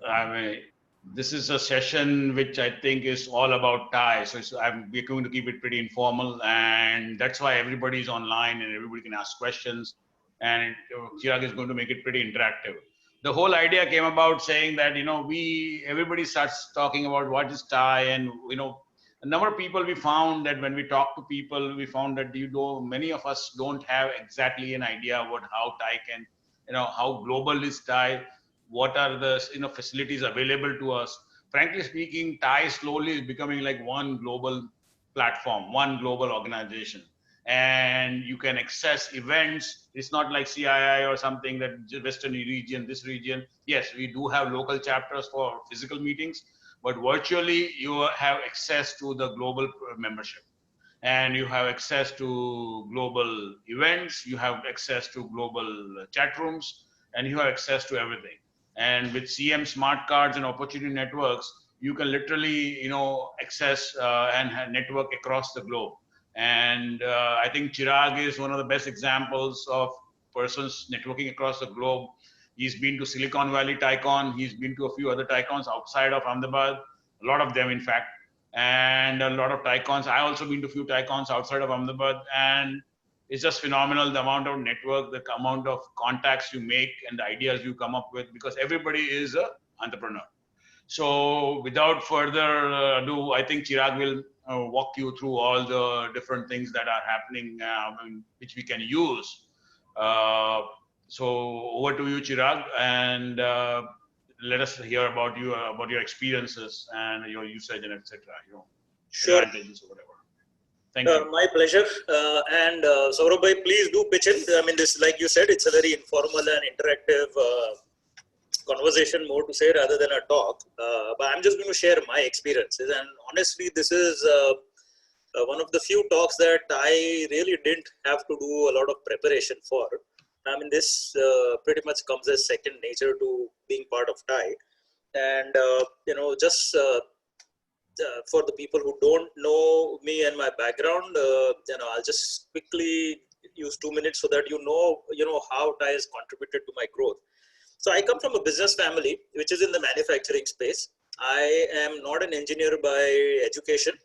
I mean, this is a session which I think is all about TiE. So we're going to keep it pretty informal, and that's why everybody's online and everybody can ask questions. And Chirag is going to make it pretty interactive. The whole idea came about saying that everybody starts talking about what is TiE, and a number of people we found that when we talk to people, we found that many of us don't have exactly an idea about how TiE can, how global is TiE, what are the facilities available to us. Frankly speaking, TiE slowly is becoming like one global platform, one global organization, and you can access events. It's not like CII or something that Western region, this region. Yes, we do have local chapters for physical meetings, but virtually you have access to the global membership, and you have access to global events, you have access to global chat rooms, and you have access to everything. And with CM smart cards and opportunity networks, you can literally access and network across the globe. And I think Chirag is one of the best examples of persons networking across the globe. He's been to Silicon Valley TiECon, he's been to a few other TiECons outside of Ahmedabad, a lot of them in fact, and a lot of TiECons. I also been to a few TiECons outside of Ahmedabad, and it's just phenomenal, the amount of network, the amount of contacts you make, and the ideas you come up with, because everybody is an entrepreneur. So without further ado, I think Chirag will walk you through all the different things that are happening, which we can use. So over to you, Chirag, and let us hear about your experiences and your usage and etc. Sure. Advantages or whatever. Thank you. My pleasure. And Saurabh bhai, please do pitch in. I mean, this, like you said, it's a very informal and interactive conversation, more to say rather than a talk. But I'm just going to share my experiences. And honestly, this is one of the few talks that I really didn't have to do a lot of preparation for. I mean, this pretty much comes as second nature to being part of TiE. And, just for the people who don't know me and my background, I'll just quickly use 2 minutes so that you know how TiE has contributed to my growth. So I come from a business family which is in the manufacturing space. I am not an engineer by education.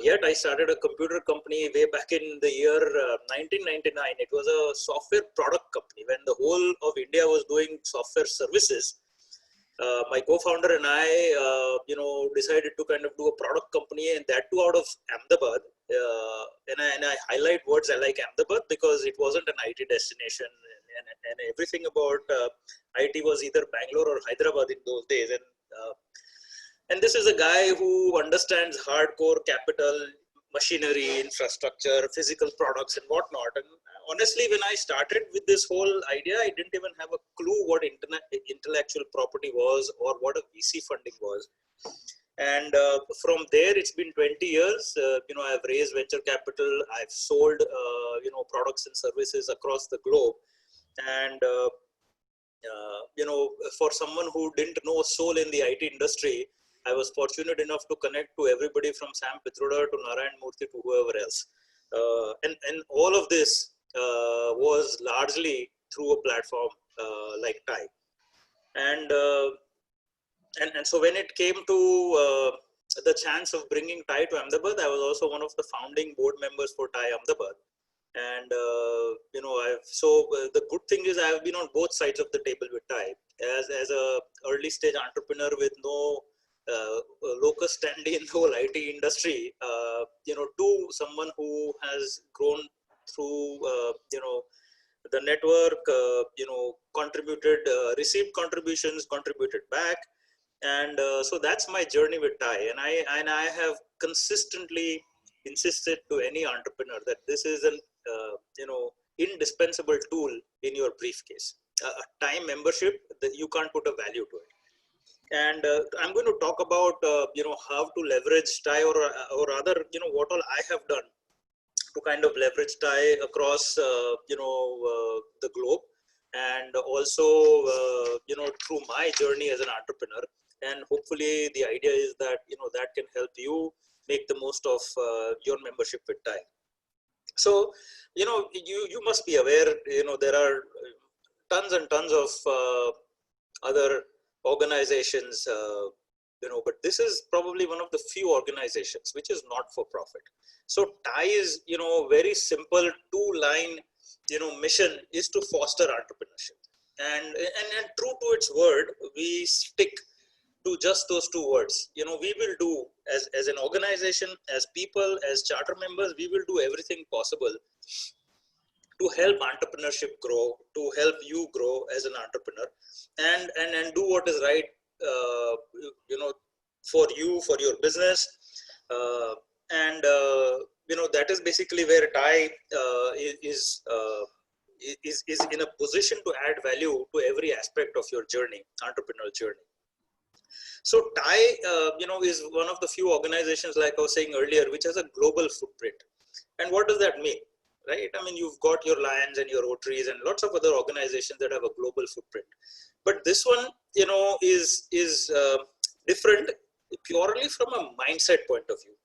Yet I started a computer company way back in the year 1999. It was a software product company when the whole of India was doing software services. My co-founder and I, decided to kind of do a product company, and that too out of Ahmedabad. And I highlight words I like Ahmedabad because it wasn't an IT destination, and everything about IT was either Bangalore or Hyderabad in those days. And this is a guy who understands hardcore capital, machinery, infrastructure, physical products, and whatnot. And honestly, when I started with this whole idea, I didn't even have a clue what intellectual property was or what a VC funding was. And from there, it's been 20 years. I've raised venture capital. I've sold, products and services across the globe. And, for someone who didn't know a soul in the IT industry, I was fortunate enough to connect to everybody from Sam Pitroda to Narayan Murthy to whoever else. And all of this was largely through a platform like TiE. And so when it came to the chance of bringing TiE to Ahmedabad, I was also one of the founding board members for TiE Ahmedabad. And, the good thing is I've been on both sides of the table with TiE as a early stage entrepreneur with no locus standi in the whole IT industry, to someone who has grown through, the network, contributed, received contributions, contributed back. And so that's my journey with TiE. And I have consistently insisted to any entrepreneur that this is an, indispensable tool in your briefcase. A TiE membership, that you can't put a value to it. And I'm going to talk about, how to leverage TiE or rather, what all I have done to kind of leverage TiE across, the globe, and also, through my journey as an entrepreneur. And hopefully the idea is that, that can help you make the most of your membership with TiE. So, you must be aware, there are tons and tons of other organizations, but this is probably one of the few organizations which is not for profit. So TiE is, very simple 2-line, mission is to foster entrepreneurship. And true to its word, we stick to just those 2 words. We will do as an organization, as people, as charter members, we will do everything possible to help entrepreneurship grow, to help you grow as an entrepreneur, and do what is right, for you, for your business, and that is basically where TiE is in a position to add value to every aspect of your journey, entrepreneurial journey. So TiE, is one of the few organizations, like I was saying earlier, which has a global footprint. And what does that mean? Right? I mean, you've got your Lions and your Rotaries and lots of other organizations that have a global footprint. But this one, is different purely from a mindset point of view.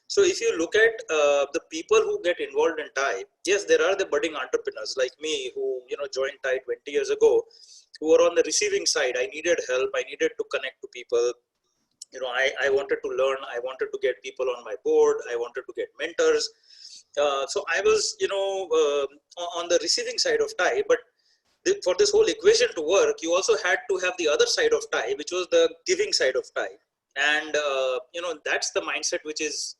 So if you look at the people who get involved in TiE, yes, there are the budding entrepreneurs like me who, joined TiE 20 years ago, who were on the receiving side. I needed help. I needed to connect to people. I wanted to learn. I wanted to get people on my board. I wanted to get mentors. So I was, on the receiving side of TiE, but for this whole equation to work, you also had to have the other side of TiE, which was the giving side of TiE. And, that's the mindset which is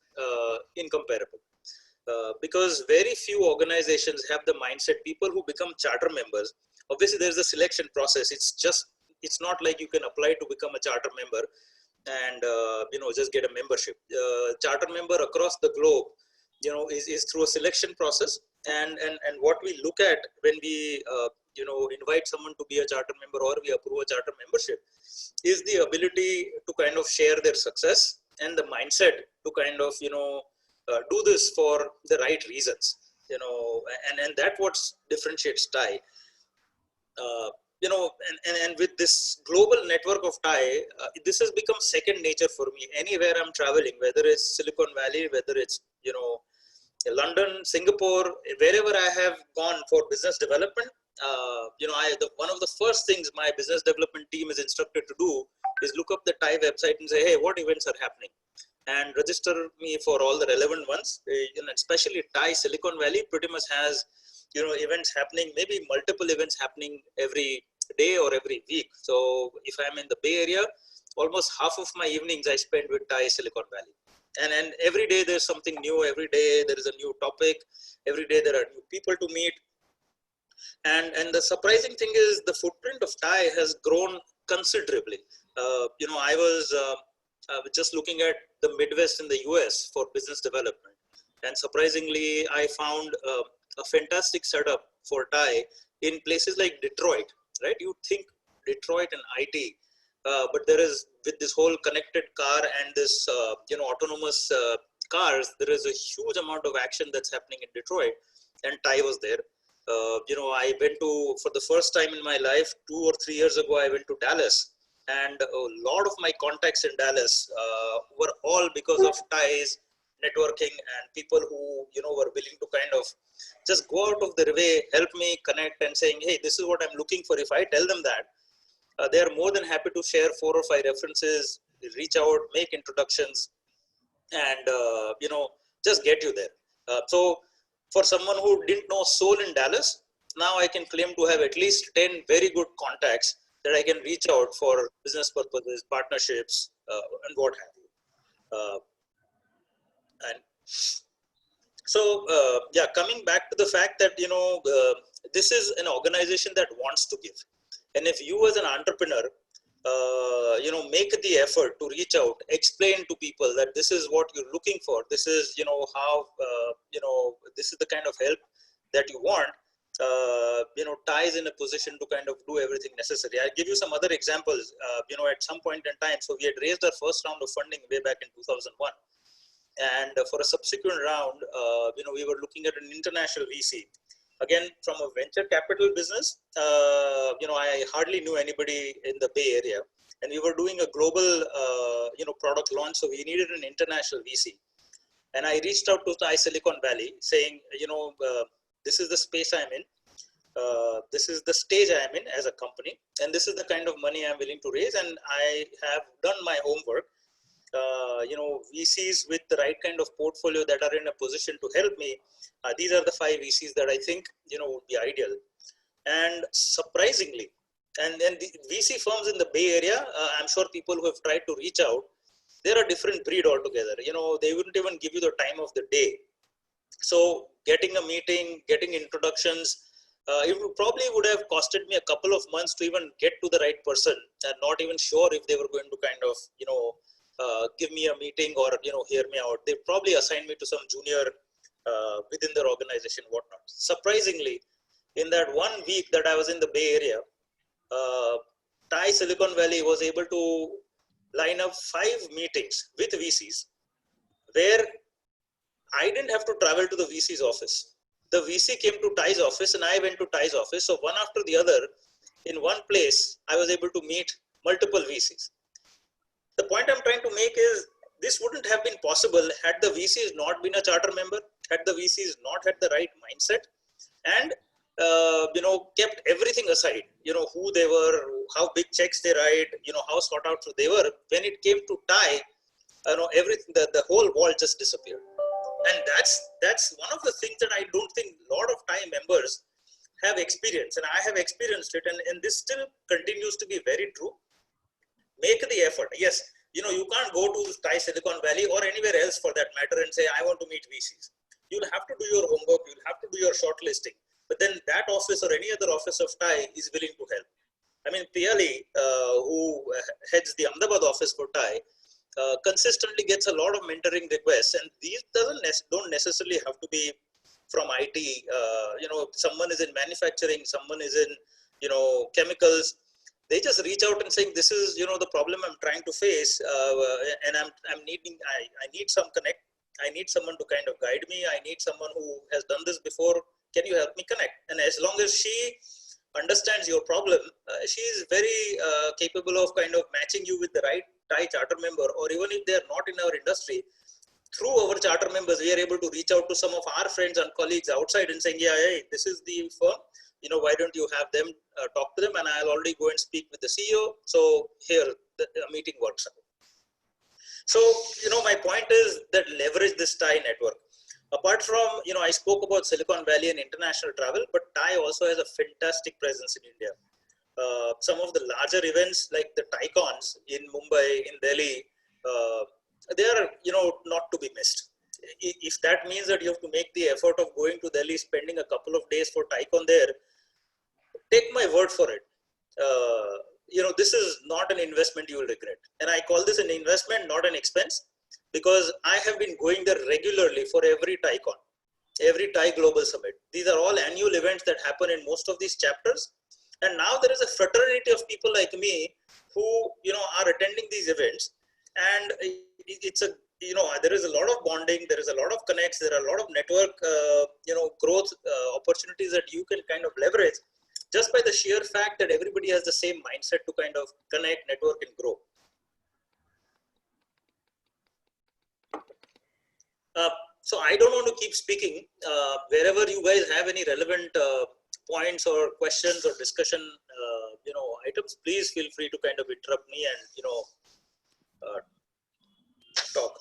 incomparable. Because very few organizations have the mindset. People who become charter members, obviously there's a selection process. It's not like you can apply to become a charter member and, just get a membership. Charter member across the globe, is through a selection process. And what we look at when we, invite someone to be a charter member or we approve a charter membership is the ability to kind of share their success and the mindset to kind of, do this for the right reasons, and that's what differentiates TiE. And with this global network of TiE, this has become second nature for me. Anywhere I'm traveling, whether it's Silicon Valley, whether it's, London, Singapore, wherever I have gone for business development, one of the first things my business development team is instructed to do is look up the TiE website and say, hey, what events are happening? And register me for all the relevant ones. Especially TiE Silicon Valley pretty much has, events happening, maybe multiple events happening every day or every week. So if I'm in the Bay Area, almost half of my evenings I spend with TiE Silicon Valley. And every day there's something new. Every day there is a new topic. Every day there are new people to meet. And the surprising thing is the footprint of TiE has grown considerably. I was just looking at the Midwest in the US for business development. And surprisingly, I found a fantastic setup for TiE in places like Detroit, right? You think Detroit and IT, but there is, with this whole connected car and this, autonomous cars, there is a huge amount of action that's happening in Detroit, and TiE was there. I went to, for the first time in my life, 2 or 3 years ago, I went to Dallas, and a lot of my contacts in Dallas were all because of TiE's networking and people who, were willing to kind of just go out of their way, help me connect and saying, hey, this is what I'm looking for. If I tell them that, they are more than happy to share 4 or 5 references, reach out, make introductions, and, just get you there. So for someone who didn't know soul in Dallas, now I can claim to have at least 10 very good contacts that I can reach out for business purposes, partnerships, and what have you. And so, coming back to the fact that, this is an organization that wants to give. And if you as an entrepreneur, make the effort to reach out, explain to people that this is what you're looking for. This is, how, this is the kind of help that you want. TiE is in a position to kind of do everything necessary. I'll give you some other examples. At some point in time, so we had raised our first round of funding way back in 2001. And for a subsequent round, we were looking at an international VC. Again, from a venture capital business, I hardly knew anybody in the Bay Area. And we were doing a global, product launch. So we needed an international VC. And I reached out to TiE Silicon Valley saying, this is the space I'm in. this is the stage I am in as a company, and this is the kind of money I'm willing to raise, and I have done my homework. VCs with the right kind of portfolio that are in a position to help me. These are the 5 VCs that I think, would be ideal. And surprisingly, and then the VC firms in the Bay Area, I'm sure people who have tried to reach out, they're a different breed altogether. They wouldn't even give you the time of the day. So getting a meeting, getting introductions, it probably would have costed me a couple of months to even get to the right person, and not even sure if they were going to kind of, give me a meeting or, hear me out. They probably assigned me to some junior within their organization, whatnot. Surprisingly, in that 1 week that I was in the Bay Area, TiE Silicon Valley was able to line up 5 meetings with VCs where I didn't have to travel to the VC's office. The VC came to TiE's office and I went to TiE's office. So one after the other, in one place, I was able to meet multiple VCs. The point I'm trying to make is this wouldn't have been possible had the VCs not been a charter member, had the VCs not had the right mindset, and kept everything aside, who they were, how big checks they write, how sought out they were. When it came to TiE, everything, the whole wall just disappeared. And that's one of the things that I don't think a lot of TiE members have experienced, and I have experienced it, and this still continues to be very true. Make the effort. Yes, you can't go to TiE Silicon Valley or anywhere else for that matter and say, I want to meet VCs. You'll have to do your homework, you'll have to do your shortlisting. But then that office or any other office of TiE is willing to help. I mean, TiE, who heads the Ahmedabad office for TiE, consistently gets a lot of mentoring requests, and these don't necessarily have to be from IT. Someone is in manufacturing, someone is in, chemicals. They just reach out and saying, this is, the problem I'm trying to face, and I need some connect. I need someone to kind of guide me. I need someone who has done this before. Can you help me connect? And as long as she understands your problem, she is very capable of kind of matching you with the right TiE charter member, or even if they are not in our industry, through our charter members, we are able to reach out to some of our friends and colleagues outside and saying, yeah, hey, this is the firm, why don't you have them talk to them, and I'll already go and speak with the CEO. So here, the meeting works out. So, my point is that leverage this TiE network. Apart from, I spoke about Silicon Valley and international travel, but TiE also has a fantastic presence in India. Some of the larger events like the TiEcons in Mumbai, in Delhi, they are, not to be missed. If that means that you have to make the effort of going to Delhi, spending a couple of days for TiEcon there, take my word for it. This is not an investment you will regret. And I call this an investment, not an expense, because I have been going there regularly for every TiEcon, every TiE Global Summit. These are all annual events that happen in most of these chapters. And now there is a fraternity of people like me who, are attending these events. And it's there is a lot of bonding, there is a lot of connects, there are a lot of network, growth opportunities that you can kind of leverage just by the sheer fact that everybody has the same mindset to kind of connect, network, and grow. So I don't want to keep speaking. Wherever you guys have any relevant points or questions or discussion, items, please feel free to kind of interrupt me and, talk.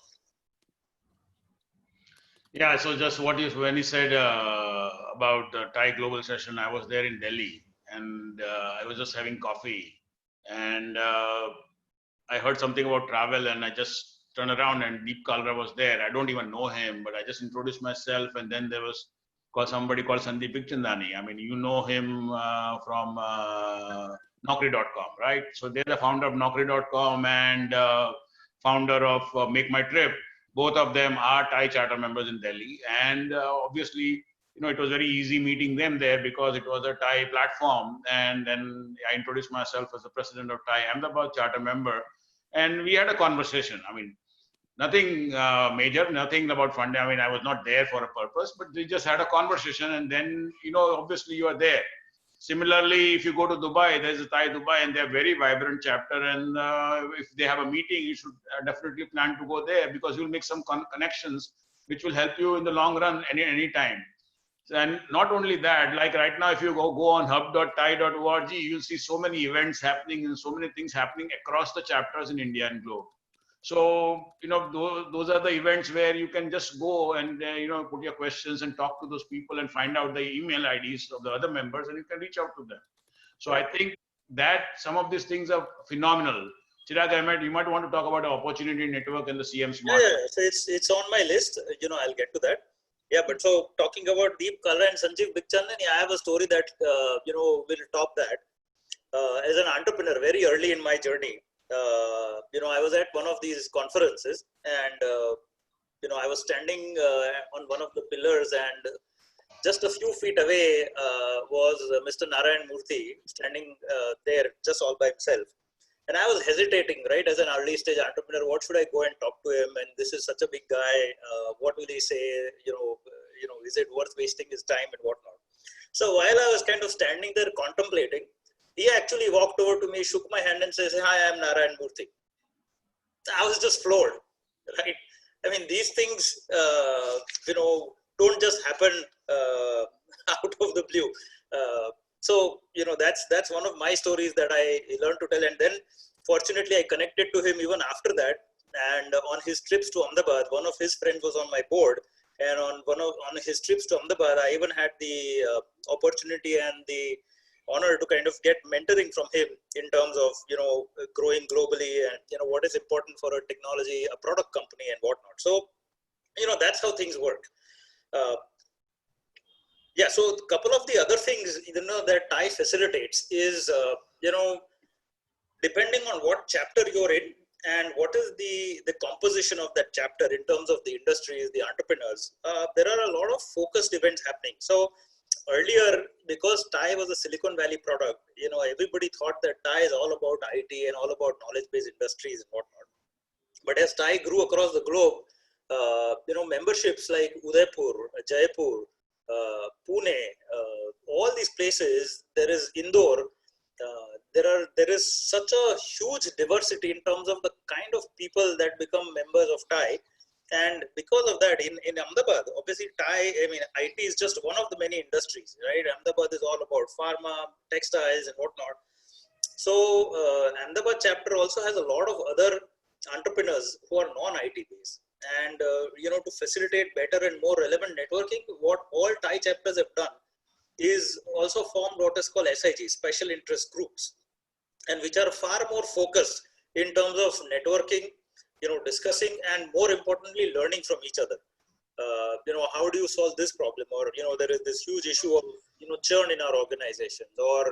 Yeah, so just when you said about the TiE Global session, I was there in Delhi, and I was just having coffee, and I heard something about travel, and I just turned around and Deep Kalra was there. I don't even know him, but I just introduced myself, and then there was somebody called Sandeep Bikhchandani. I mean, you know him from Naukri.com, right? So they're the founder of Naukri.com and founder of Make My Trip. Both of them are TiE charter members in Delhi, and obviously, it was very easy meeting them there because it was a TiE platform. And then I introduced myself as the president of TiE Ahmedabad charter member, and we had a conversation. I mean, nothing major, nothing about funding. I mean, I was not there for a purpose, but we just had a conversation, and then, obviously you are there. Similarly, if you go to Dubai, there's a TiE Dubai, and they're a very vibrant chapter. And if they have a meeting, you should definitely plan to go there, because you'll make some connections which will help you in the long run any time. And not only that, like right now, if you go on hub.tie.org, you'll see so many events happening and so many things happening across the chapters in India and globe. So, those are the events where you can just go and, put your questions and talk to those people and find out the email IDs of the other members, and you can reach out to them. So I think that some of these things are phenomenal. Chirag Ahmed, you might want to talk about the opportunity network and the CM Smart. Yeah, so it's on my list. I'll get to that. Yeah, but so talking about Deep Kala and Sanjeev Bichchandan, I have a story that will top that. As an entrepreneur, very early in my journey, I was at one of these conferences, and I was standing on one of the pillars, and just a few feet away was Mr. Narayan Murthy standing there just all by himself. And I was hesitating, right, as an early stage entrepreneur. What should I go and talk to him? And this is such a big guy. What will he say? Is it worth wasting his time and whatnot? So while I was kind of standing there contemplating, he actually walked over to me, shook my hand, and says, "Hi, I'm Narayan Murthy." I was just floored, right? I mean, these things, don't just happen out of the blue. So that's one of my stories that I learned to tell, and then fortunately I connected to him even after that. And on his trips to Ahmedabad, one of his friends was on my board, and on his trips to Ahmedabad, I even had the opportunity and the honor to kind of get mentoring from him in terms of growing globally and what is important for a technology, a product company, and whatnot. So that's how things work. Yeah, so a couple of the other things that TiE facilitates is depending on what chapter you're in and what is the composition of that chapter in terms of the industries, the entrepreneurs, there are a lot of focused events happening. So earlier, because TiE was a Silicon Valley product, everybody thought that TiE is all about IT and all about knowledge-based industries and whatnot. But as TiE grew across the globe, memberships like Udaipur, Jaipur, Pune, all these places, there is Indore, there is such a huge diversity in terms of the kind of people that become members of TiE. And because of that, in Ahmedabad, obviously IT is just one of the many industries, right? Ahmedabad is all about pharma, textiles, and whatnot. So Ahmedabad chapter also has a lot of other entrepreneurs who are non-IT based. And to facilitate better and more relevant networking, what all TiE chapters have done is also formed what is called SIG, special interest groups, and which are far more focused in terms of networking, discussing, and more importantly, learning from each other. How do you solve this problem? Or, there is this huge issue of, churn in our organizations, or,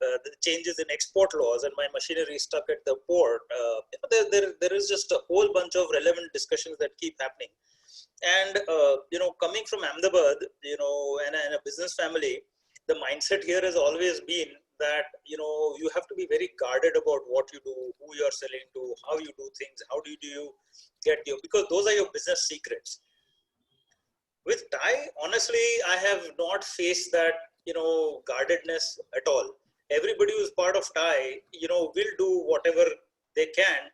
the changes in export laws and my machinery is stuck at the port. There is just a whole bunch of relevant discussions that keep happening. And, coming from Ahmedabad, and a business family, the mindset here has always been that, you have to be very guarded about what you do, who you're selling to, how you do things, how do you get because those are your business secrets. With TiE, honestly, I have not faced that, guardedness at all. Everybody who's part of TiE, will do whatever they can.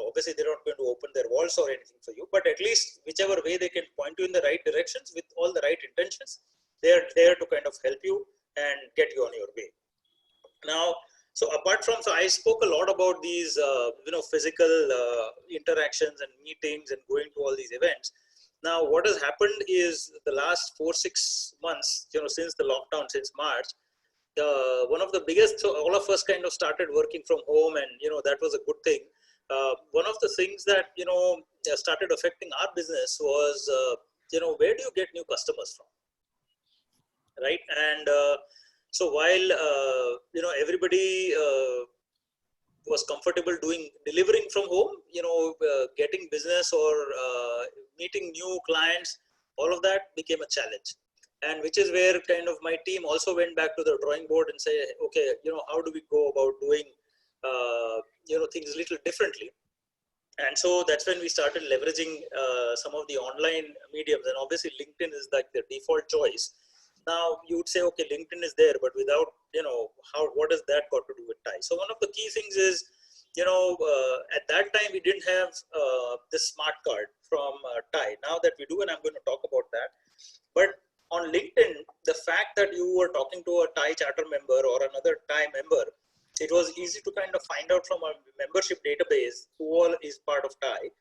Obviously they're not going to open their walls or anything for you, but at least whichever way they can point you in the right directions with all the right intentions, they're there to kind of help you and get you on your way. Now, so I spoke a lot about these, physical interactions and meetings and going to all these events. Now, what has happened is the last 4-6 months, since the lockdown, since March, one of the biggest, so all of us kind of started working from home, and that was a good thing. One of the things that started affecting our business was where do you get new customers from, right? And so while everybody was comfortable delivering from home, getting business or meeting new clients, all of that became a challenge. And which is where kind of my team also went back to the drawing board and say, okay, how do we go about doing, things a little differently? And so that's when we started leveraging some of the online mediums, and obviously LinkedIn is like the default choice. Now you would say, okay, LinkedIn is there, but without, what has that got to do with TiE? So one of the key things is at that time we didn't have this smart card from TiE. Now that we do, and I'm going to talk about that. But on LinkedIn, the fact that you were talking to a TiE charter member or another TiE member, it was easy to kind of find out from a membership database who all is part of TiE.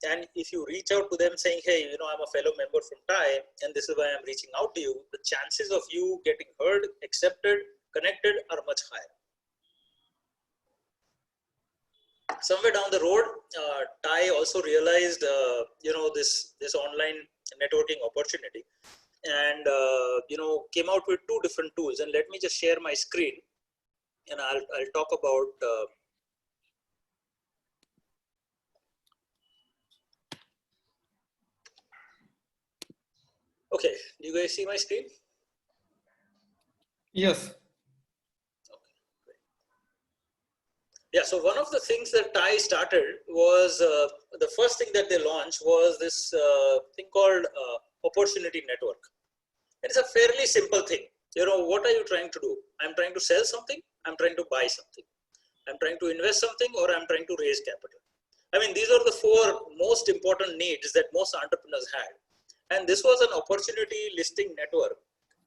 And if you reach out to them saying, hey, I'm a fellow member from TiE, and this is why I'm reaching out to you, the chances of you getting heard, accepted, connected are much higher. Somewhere down the road, TiE also realized, this online networking opportunity, and came out with two different tools. And let me just share my screen, and I'll talk about. Okay, do you guys see my screen? Yes. Yeah, so one of the things that TiE started was the first thing that they launched was this thing called opportunity network. And it's a fairly simple thing. What are you trying to do? I'm trying to sell something. I'm trying to buy something. I'm trying to invest something, or I'm trying to raise capital. I mean, these are the four most important needs that most entrepreneurs had. And this was an opportunity listing network.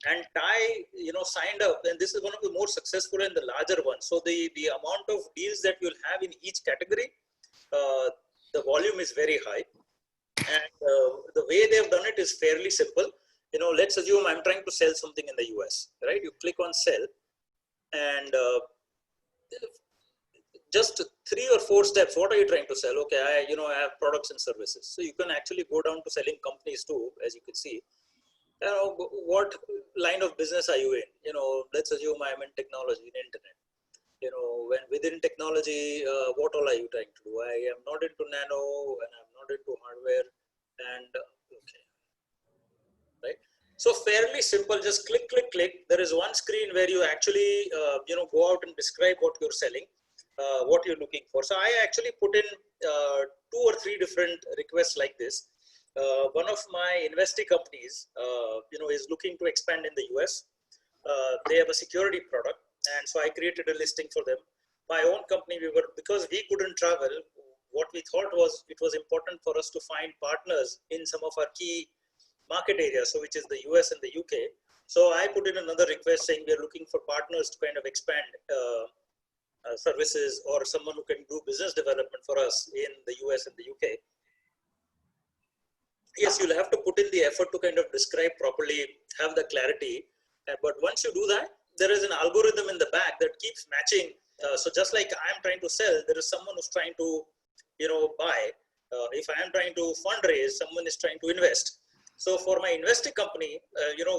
And TiE, signed up, and this is one of the more successful and the larger ones. So the amount of deals that you'll have in each category, the volume is very high. And the way they've done it is fairly simple. Let's assume I'm trying to sell something in the US, right? You click on sell, and just 3 or 4 steps. What are you trying to sell? Okay, I have products and services. So you can actually go down to selling companies too, as you can see. What line of business are you in? Let's assume I'm in technology, in internet. When within technology, what all are you trying to do? I am not into nano, and I'm not into hardware, and okay, right? So fairly simple. Just click, click, click. There is one screen where you actually, go out and describe what you're selling, what you're looking for. So I actually put in 2 or 3 different requests like this. One of my investee companies, is looking to expand in the US. They have a security product, and so I created a listing for them. My own company, because we couldn't travel, what we thought was it was important for us to find partners in some of our key market areas, so which is the US and the UK. So I put in another request saying we are looking for partners to kind of expand services, or someone who can do business development for us in the US and the UK. Yes, you'll have to put in the effort to kind of describe properly, have the clarity. But once you do that, there is an algorithm in the back that keeps matching. So just like I'm trying to sell, there is someone who's trying to, buy. If I am trying to fundraise, someone is trying to invest. So for my investing company,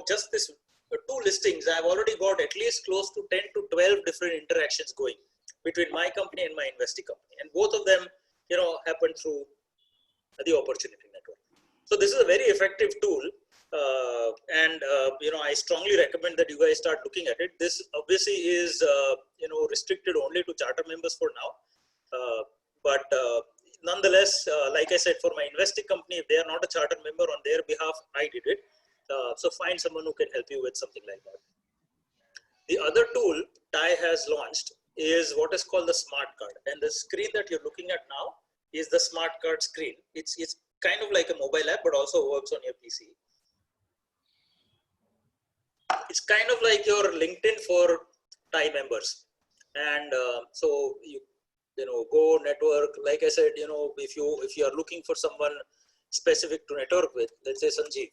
just this 2 listings, I've already got at least close to 10 to 12 different interactions going between my company and my investing company. And both of them, happened through the opportunity network. So this is a very effective tool, and I strongly recommend that you guys start looking at it. This obviously is restricted only to charter members for now, but nonetheless, like I said, for my investing company, if they are not a charter member, on their behalf, I did it. So find someone who can help you with something like that. The other tool TiE has launched is what is called the smart card, and the screen that you're looking at now is the smart card screen. It's kind of like a mobile app, but also works on your PC. It's kind of like your LinkedIn for TiE members. And so you go network. Like I said, if you are looking for someone specific to network with, let's say Sanjeev.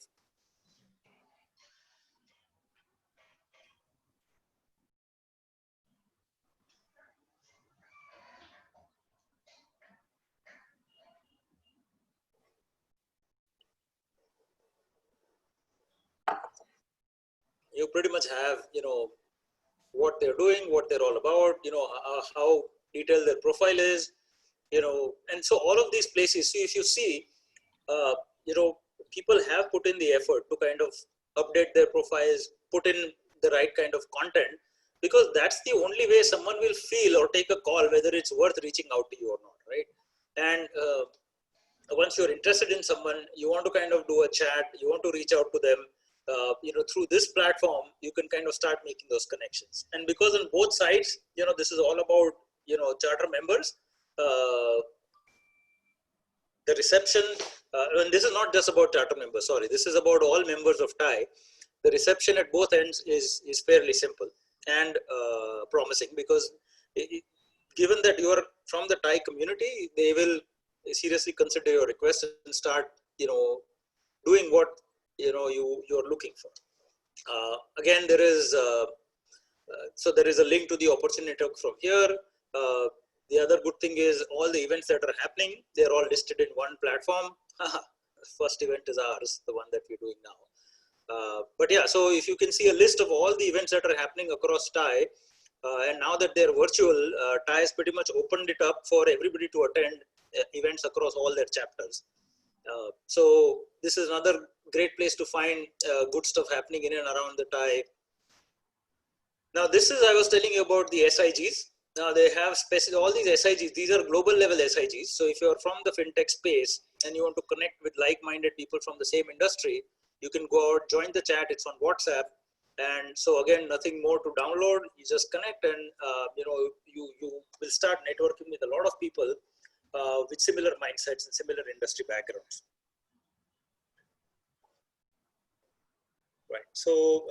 You pretty much have, what they're doing, what they're all about, how detailed their profile is, and so all of these places. So if you see, people have put in the effort to kind of update their profiles, put in the right kind of content, because that's the only way someone will feel or take a call whether it's worth reaching out to you or not, right? And once you're interested in someone, you want to kind of do a chat, you want to reach out to them, through this platform, you can kind of start making those connections. And because on both sides, this is all about, charter members, the reception, and this is not just about charter members, sorry, this is about all members of TiE. The reception at both ends is fairly simple and promising, because given that you are from the TiE community, they will seriously consider your request and start, doing what you're looking for. Again, there is so there is a link to the opportunity network from here. The other good thing is all the events that are happening, they're all listed in one platform. First event is ours, the one that we're doing now. But yeah, so if you can see a list of all the events that are happening across TiE, and now that they're virtual, TiE has pretty much opened it up for everybody to attend events across all their chapters. So this is another great place to find good stuff happening in and around the TiE. Now this is, I was telling you about the SIGs. Now they have all these SIGs, these are global level SIGs. So if you're from the fintech space and you want to connect with like-minded people from the same industry, you can go out, join the chat, it's on WhatsApp. And so again, nothing more to download, you just connect and you will start networking with a lot of people with similar mindsets and similar industry backgrounds. Right, so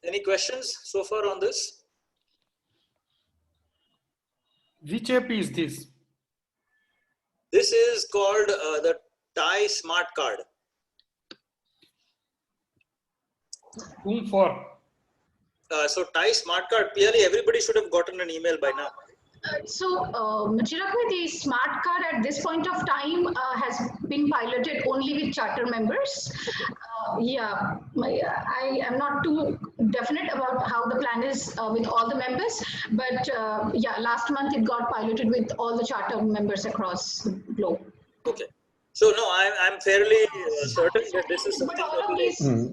any questions so far on this? Which app is this? This is called the TiE Smart Card. Whom for? So TiE Smart Card, clearly everybody should have gotten an email by now. Chirag, the smart card at this point of time has been piloted only with charter members. I am not too definite about how the plan is with all the members, but last month it got piloted with all the charter members across the globe. Okay. So no, I'm fairly certain that this is something that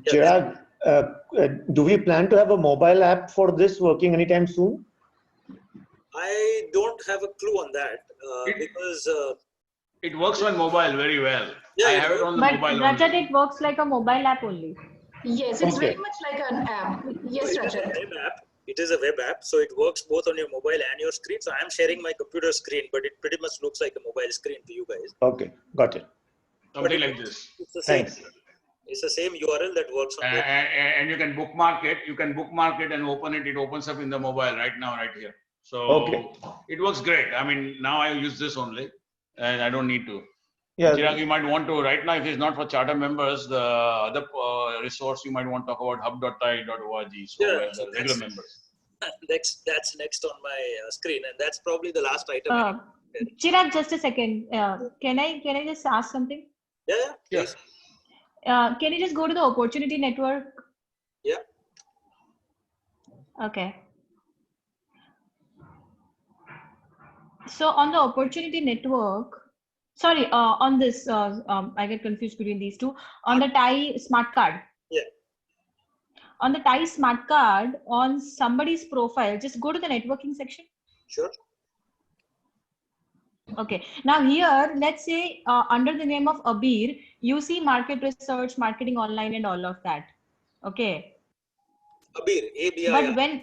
Chirag, do we plan to have a mobile app for this working anytime soon? I don't have a clue on that because it works on mobile very well. Yeah, I have it on the but mobile. Rajat, it works like a mobile app only. Yes, it's very much like an app. Yes, Rajat. It is a web app, so it works both on your mobile and your screen. So I'm sharing my computer screen, but it pretty much looks like a mobile screen to you guys. Okay, got it. Something like this. It's the same. Thanks. It's the same URL that works on web. And you can bookmark it. You can bookmark it and open it. It opens up in the mobile right now, right here. So it works great. I mean, now I use this only, and I don't need to. Yeah. Chirag, you might want to, right now, if it's not for charter members, the other resource you might want to talk about hub.tie.org. So the regular members. That's next on my screen, and that's probably the last item. Chirag, just a second. Can I just ask something? Yeah. Yes. Can you just go to the opportunity network? Yeah. Okay. So on the opportunity network, sorry, on this, I get confused between these two. On the TiE Smart Card. Yeah. On the TiE Smart Card, on somebody's profile, just go to the networking section. Sure. Okay. Now here, let's say under the name of Abir, you see market research, marketing online, and all of that. Okay. Abir, A-B-I-R. But when,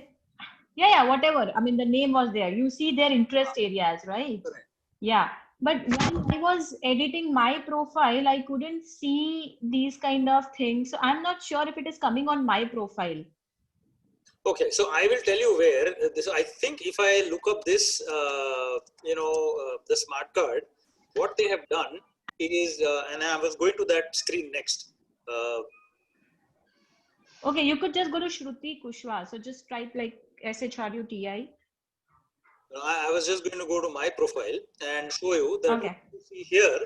whatever. I mean, the name was there. You see their interest areas, right? Correct. Yeah. But when I was editing my profile, I couldn't see these kind of things. So I'm not sure if it is coming on my profile. Okay, so I will tell you where this. I think if I look up this, the smart card, what they have done is, and I was going to that screen next. Okay, you could just go to Shruti Kushwaha. So just type like SHRUTI. I was just going to go to my profile and show you that Okay. you see here,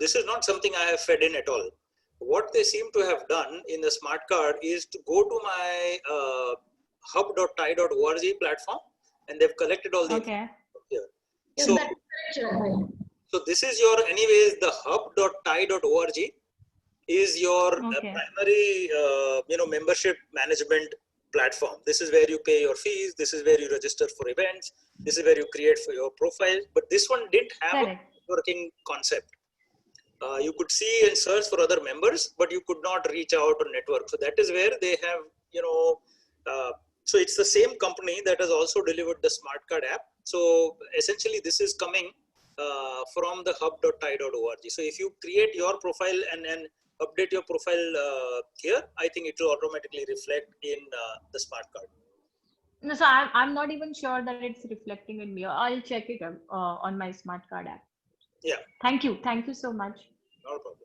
this is not something I have fed in at all. What they seem to have done in the smart card is to go to my hub.tie.org platform, and they've collected all the Okay. here. Yes, So, that is correct, Chirag. so this is your, anyways, the hub.tie.org is your primary, membership management platform. This is where you pay your fees. This is where you register for events. This is where you create for your profile. But this one didn't have a working concept. You could see and search for other members, but you could not reach out or network. So that is where they have, So it's the same company that has also delivered the smart card app. So essentially this is coming from the hub.tie.org. So if you create your profile and update your profile here, I think it will automatically reflect in the smart card. No, so I'm not even sure that it's reflecting in me. I'll check it on my smart card app. Yeah. Thank you so much. No problem.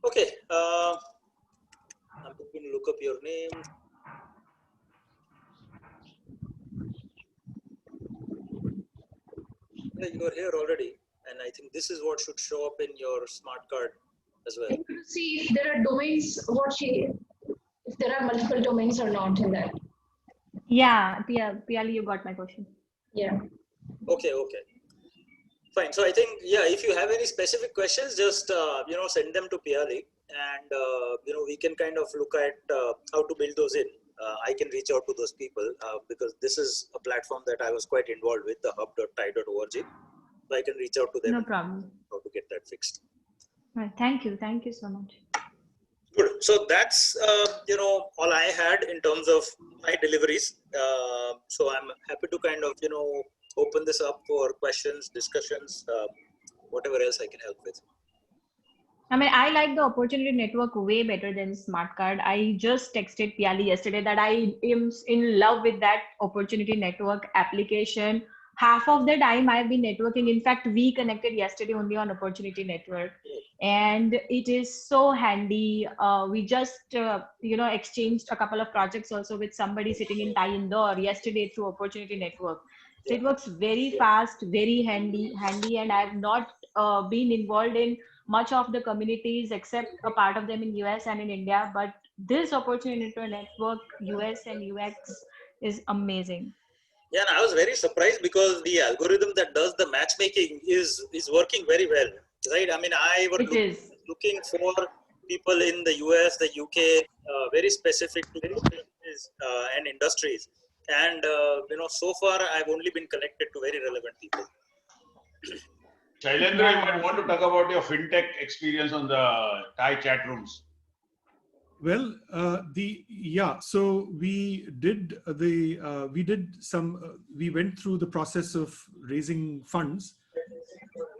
Okay. I'm going to look up your name. Yeah, you are here already, and I think this is what should show up in your smart card as well. I need to see if there are domains, if there are multiple domains or not in that. Yeah, Piali, you got my question. Yeah. Okay. Fine. So I think, yeah, if you have any specific questions, just, send them to Piali, and, we can kind of look at how to build those in. I can reach out to those people because this is a platform that I was quite involved with, the hub.tie.org. So I can reach out to them. No problem. How to get that fixed. Right, thank you so much. Good. So that's, all I had in terms of my deliveries. So I'm happy to kind of, open this up for questions, discussions, whatever else I can help with. I mean, I like the opportunity network way better than smart card. I just texted Piali yesterday that I am in love with that opportunity network application. Half of the time I've been networking. In fact, we connected yesterday only on opportunity network, and it is so handy. We just, exchanged a couple of projects also with somebody sitting in TiE Indore yesterday through opportunity network. So it works very fast, very handy, and I have not been involved in much of the communities except a part of them in US and in India. But this opportunity network, US and UX, is amazing. Yeah, and I was very surprised because the algorithm that does the matchmaking is working very well, right? I mean, I was looking for people in the US, the UK, very specific to and industries. And, so far I've only been connected to very relevant people. Shailendra, you might want to talk about your fintech experience on the TiE chat rooms. Well, so we went through the process of raising funds.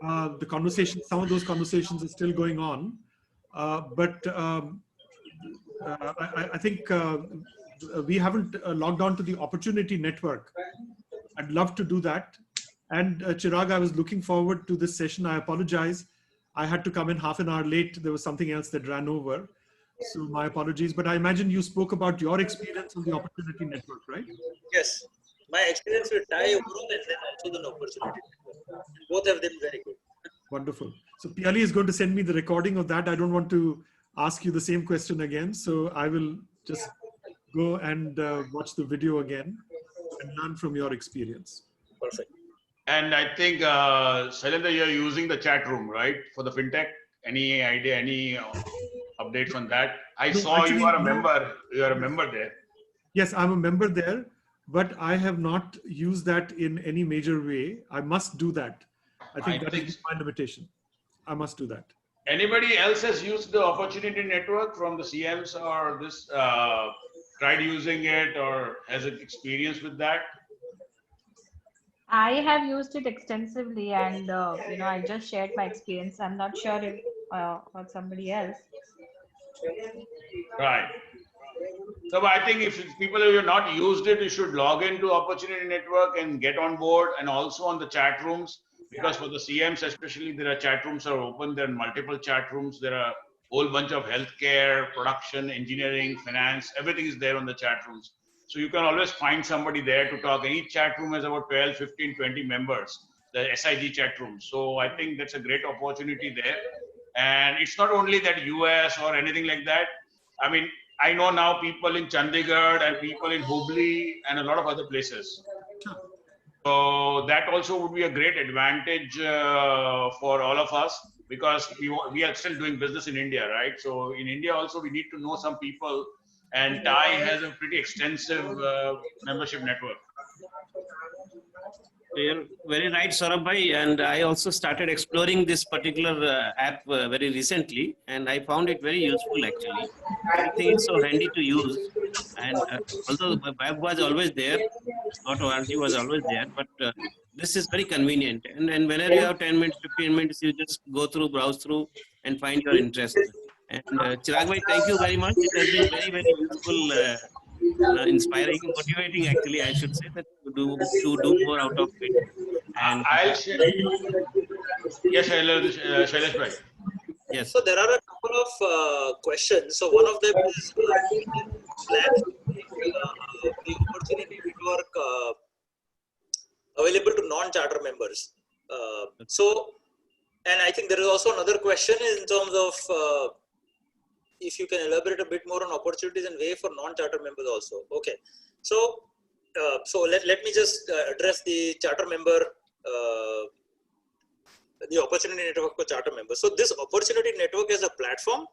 Some of those conversations are still going on, but I think we haven't logged on to the opportunity network. I'd love to do that. And Chirag, I was looking forward to this session. I apologize. I had to come in half an hour late. There was something else that ran over. So my apologies. But I imagine you spoke about your experience on the opportunity network, right? Yes. My experience with TiE overall and then also the opportunity network. Both of them very good. Wonderful. So Piali is going to send me the recording of that. I don't want to ask you the same question again. So I will just go and watch the video again and learn from your experience. Perfect. And I think, Shailendra, you're using the chat room, right? For the fintech? Any idea, any updates on that? I saw you are a member. You are a member there. Yes, I'm a member there, but I have not used that in any major way. I must do that. I think that is my limitation. I must do that. Anybody else has used the opportunity network from the CMs or this, tried using it or has an experience with that? I have used it extensively, and I just shared my experience. I'm not sure if about somebody else. Right. So I think if people have not used it, you should log into Opportunity Network and get on board, and also on the chat rooms, because for the CMs especially, there are chat rooms are open. There are multiple chat rooms. There are a whole bunch of healthcare, production, engineering, finance, everything is there on the chat rooms. So you can always find somebody there to talk. And each chat room has about 12, 15, 20 members, the SIG chat room. So I think that's a great opportunity there. And it's not only that US or anything like that. I mean, I know now people in Chandigarh and people in Hubli and a lot of other places. So that also would be a great advantage for all of us, because we are still doing business in India, right? So in India also we need to know some people, and TiE has a pretty extensive membership network. You're very right, Saurabh bhai, and I also started exploring this particular app very recently, and I found it very useful actually. Everything is so handy to use, And although the web was always there, auto-warranty was always there, but this is very convenient. And whenever you have 10 minutes, 15 minutes, you just go through, browse through, and find your interest. And Chirag bhai, thank you very much. It has been very, very useful, inspiring, motivating. Actually, I should say that to do more out of it. And I'll share. Yes, Shailesh bhai. yes. So there are a couple of questions. So one of them is plans to make the opportunity network available to non-charter members. And I think there is also another question in terms of if you can elaborate a bit more on opportunities and way for non-charter members also. Okay, so let me just address the charter member, the opportunity network for charter members. So this opportunity network as a platform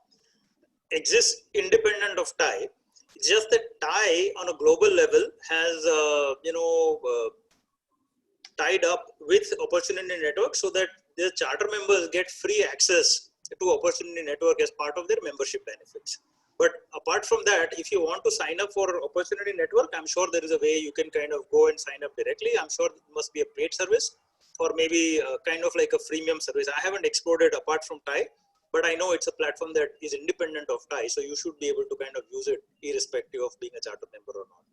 exists independent of TiE. It's just that TiE on a global level has tied up with opportunity network so that the charter members get free access to opportunity network as part of their membership benefits. But apart from that, if you want to sign up for opportunity network, I'm sure there is a way you can kind of go and sign up directly. I'm sure it must be a paid service or maybe kind of like a freemium service. I haven't explored it apart from TiE, but I know it's a platform that is independent of TiE. So you should be able to kind of use it irrespective of being a charter member or not.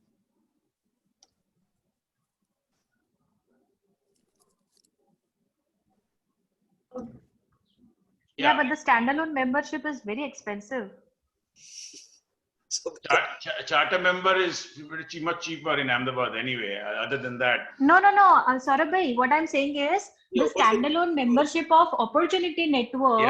Yeah, but the standalone membership is very expensive. So, Charter member is much cheaper in Ahmedabad anyway. Other than that, No. Saurabh bhai, what I'm saying is the standalone membership of Opportunity Network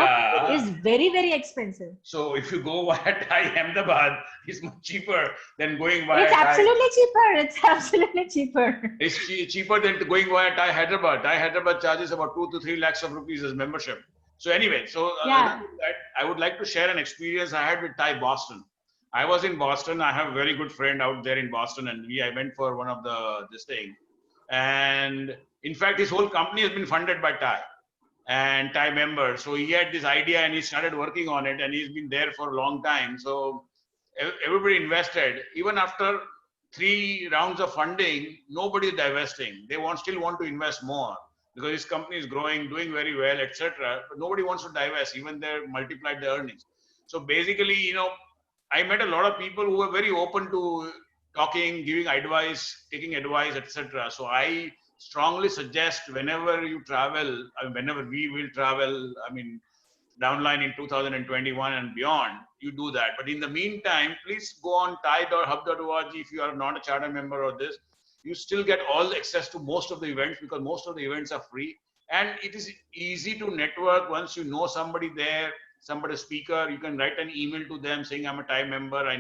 is very, very expensive. So if you go via TiE Ahmedabad, it's much cheaper than going via It's TiE. absolutely cheaper. It's absolutely cheaper. It's cheaper than going via TiE Hyderabad. TiE Hyderabad charges about 2 to 3 lakhs of rupees as membership. So anyway, I would like to share an experience I had with TiE Boston. I was in Boston. I have a very good friend out there in Boston, and I went for one of this thing. And in fact, his whole company has been funded by TiE and TiE members. So he had this idea and he started working on it, and he's been there for a long time. So everybody invested. Even after 3 rounds of funding, nobody is divesting. They still want to invest more because his company is growing, doing very well, etc. But nobody wants to divest, even they multiplied the earnings. So basically, I met a lot of people who were very open to talking, giving advice, taking advice, etc. So I strongly suggest whenever you travel, whenever we will travel, downline in 2021 and beyond, you do that. But in the meantime, please go on TiE.hub.org if you are not a charter member or this. You still get all the access to most of the events because most of the events are free. And it is easy to network once you know somebody there, somebody speaker. You can write an email to them saying, I'm a TiE member. I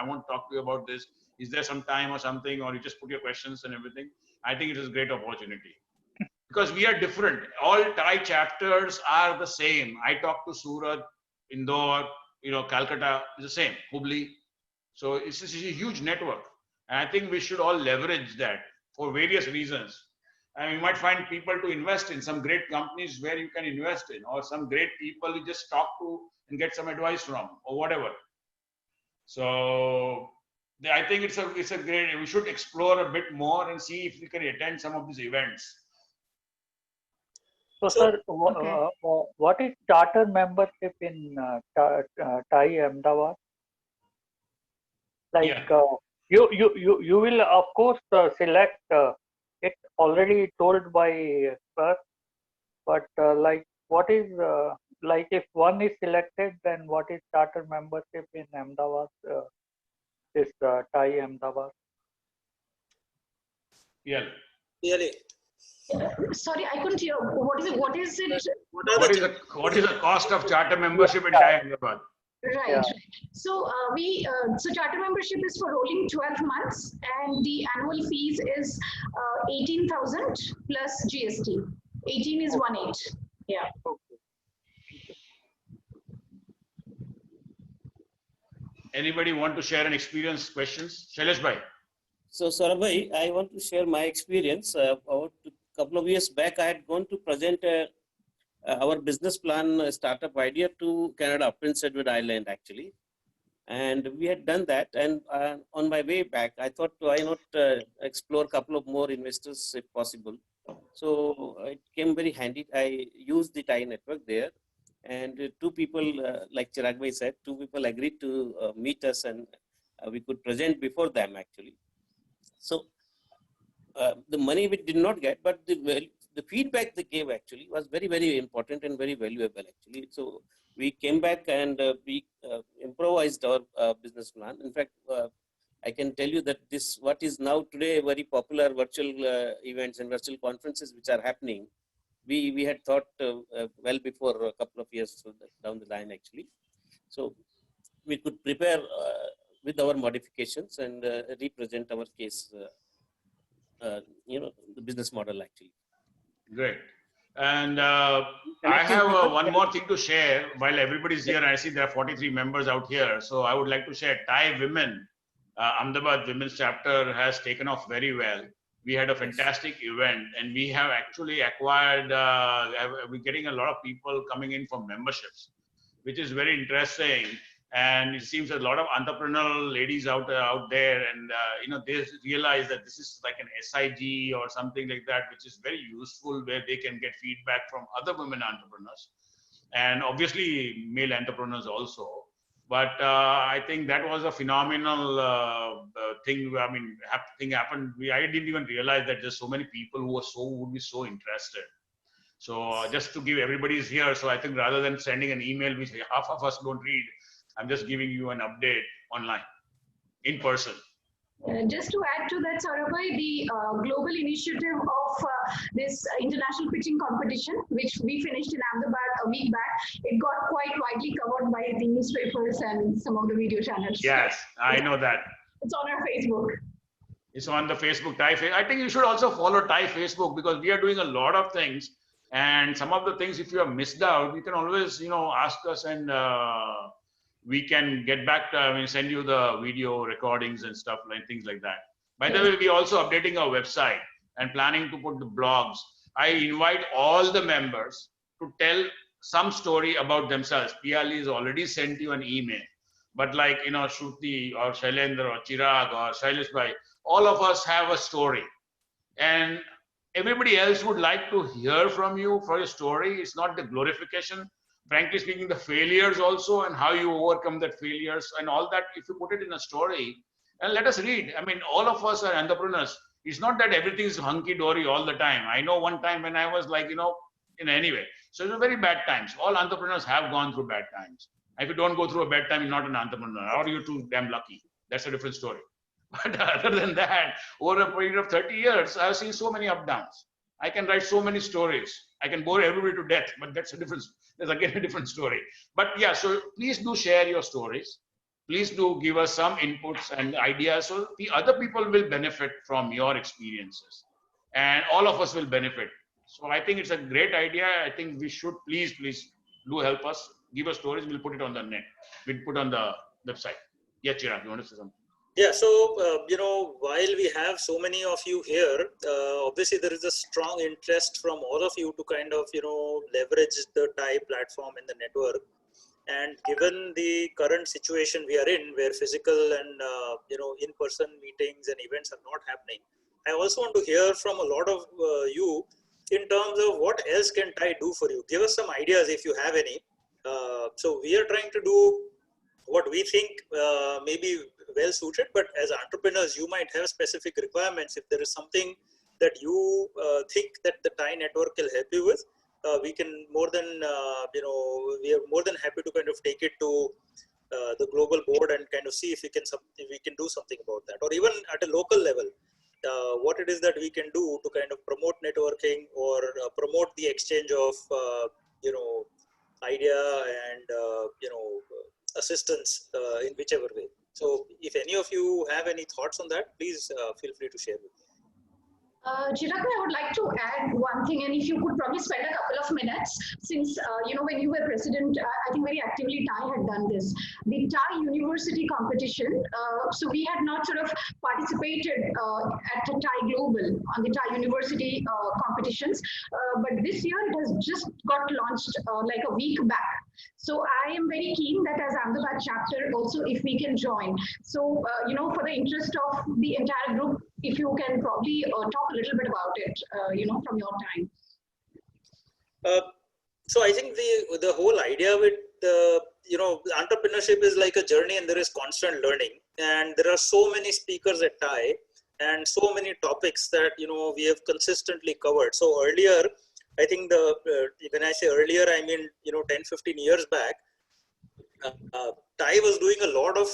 want to talk to you about this. Is there some time or something? Or you just put your questions and everything. I think it is a great opportunity. Because we are different. All TiE chapters are the same. I talk to Surat, Indore, Calcutta is the same, Hubli. So it's a huge network. And I think we should all leverage that for various reasons. And you might find people to invest in, some great companies where you can invest in, or some great people you just talk to and get some advice from, or whatever. So I think it's a great, we should explore a bit more and see if we can attend some of these events. So, sir, what is charter membership in TiE Ahmedabad? Like you will of course select it already told by us, but like what is like if one is selected, then what is charter membership in Ahmedabad? This TiE Ahmedabad. Yeah. Really? Sorry, I couldn't hear. What is it? What is the cost of charter membership in TiE Ahmedabad? Right. Yeah. So so charter membership is for rolling 12 months, and the annual fees is 18,000 plus GST. 18 is 18. Yeah. Anybody want to share an experience? Questions? Shailesh bhai. So Saurabh bhai, I want to share my experience. About a couple of years back, I had gone to present our business plan startup idea to Canada, Prince Edward Island actually. And we had done that. And on my way back, I thought, why not explore a couple of more investors if possible. So it came very handy. I used the TiE network there. And two people, like Chirag Bhai said, two people agreed to meet us, and we could present before them actually. So the money we did not get, but the feedback they gave actually was very, very important and very valuable actually. So we came back and we improvised our business plan. In fact, I can tell you that this, what is now today very popular virtual events and virtual conferences which are happening, we had thought well before a couple of years down the line actually. So we could prepare with our modifications and represent our case, the business model actually. Great. And I have one more thing to share while everybody's here. I see there are 43 members out here. So I would like to share TiE Women, Ahmedabad Women's Chapter has taken off very well. We had a fantastic event, and we have actually acquired, we're getting a lot of people coming in for memberships, which is very interesting. And it seems a lot of entrepreneurial ladies out there, and they realize that this is like an SIG or something like that, which is very useful, where they can get feedback from other women entrepreneurs, and obviously male entrepreneurs also. But I think that was a phenomenal thing. I mean, thing happened. I didn't even realize that there's so many people who would be so interested. So just to give everybody's here. So I think rather than sending an email which half of us don't read, I'm just giving you an update online, in person. Just to add to that, Saurabh, the global initiative of this international pitching competition, which we finished in Ahmedabad a week back, it got quite widely covered by the newspapers and some of the video channels. Yes, I know that. It's on our Facebook. It's on the Facebook TiE. I think you should also follow TiE Facebook, because we are doing a lot of things. And some of the things, if you have missed out, you can always, ask us, and we can get back to, send you the video recordings and stuff, like things like that. By the way, we're also updating our website and planning to put the blogs. I invite all the members to tell some story about themselves. Piali has already sent you an email, but like, Shruti or Shailendra or Chirag or Shailesh Bhai, all of us have a story, and everybody else would like to hear from you for your story. It's not the glorification. Frankly speaking, the failures also, and how you overcome that failures and all that, if you put it in a story, and let us read. I mean, all of us are entrepreneurs. It's not that everything is hunky-dory all the time. I know one time when I was like, anyway. So it was very bad times. All entrepreneurs have gone through bad times. If you don't go through a bad time, you're not an entrepreneur, or you're too damn lucky. That's a different story. But other than that, over a period of 30 years, I've seen so many up-downs. I can write so many stories. I can bore everybody to death, but that's again a different story. But yeah, so please do share your stories. Please do give us some inputs and ideas, so the other people will benefit from your experiences, and all of us will benefit. So I think it's a great idea. I think we should please do help us. Give us stories. We'll put it on the net. We'll put on the website. Yeah, Chirag, you want to say something? Yeah, so, while we have so many of you here, obviously there is a strong interest from all of you to kind of, leverage the TiE platform in the network. And given the current situation we are in, where physical and, in-person meetings and events are not happening, I also want to hear from a lot of you in terms of what else can TiE do for you. Give us some ideas if you have any. So we are trying to do what we think may be well suited, but as entrepreneurs, you might have specific requirements. If there is something that you think that the TiE network will help you with, we can more than, we are more than happy to kind of take it to the global board and kind of see if we can do something about that, or even at a local level, what it is that we can do to kind of promote networking or promote the exchange of, idea and, assistance in whichever way. So if any of you have any thoughts on that, please feel free to share with me. Chirag, I would like to add one thing, and if you could probably spend a couple of minutes, since, when you were president, I think very actively TiE had done this. The TiE University competition, so we had not sort of participated at the TiE Global on the TiE University competitions, but this year it has just got launched like a week back. So I am very keen that as Ahmedabad chapter also, if we can join. So, for the interest of the entire group, if you can probably talk a little bit about it, from your time. So I think the whole idea with entrepreneurship is like a journey, and there is constant learning, and there are so many speakers at TiE and so many topics that we have consistently covered. So earlier, I think when I say earlier, I mean 10-15 years back, TiE was doing a lot of